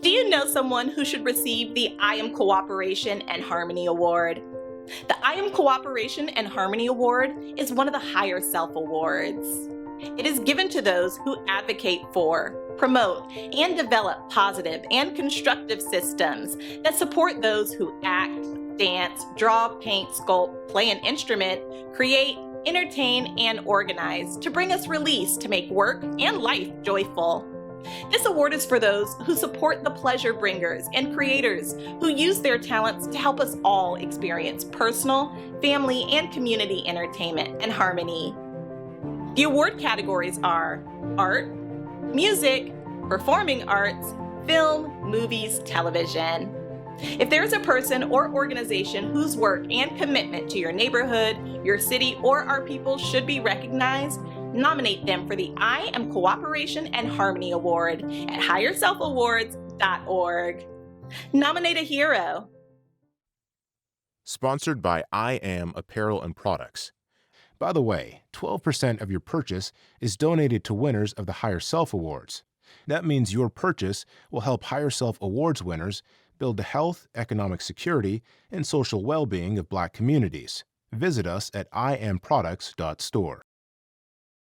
Do you know someone who should receive the I Am Cooperation and Harmony Award? The I Am Cooperation and Harmony Award is one of the HigherSelf Awards. It is given to those who advocate for, promote, and develop positive and constructive systems that support those who act, dance, draw, paint, sculpt, play an instrument, create, entertain, and organize to bring us release to make work and life joyful. This award is for those who support the pleasure bringers and creators who use their talents to help us all experience personal, family, and community entertainment and harmony. The award categories are art, music, performing arts, film, movies, television. If there is a person or organization whose work and commitment to your neighborhood, your city, or our people should be recognized, nominate them for the I Am Cooperation and Harmony Award at HigherSelfAwards.org. Nominate a hero. Sponsored by I Am Apparel and Products. By the way, 12% of your purchase is donated to winners of the HigherSelf Awards. That means your purchase will help HigherSelf Awards winners build the health, economic security, and social well-being of Black communities. Visit us at iamproducts.store.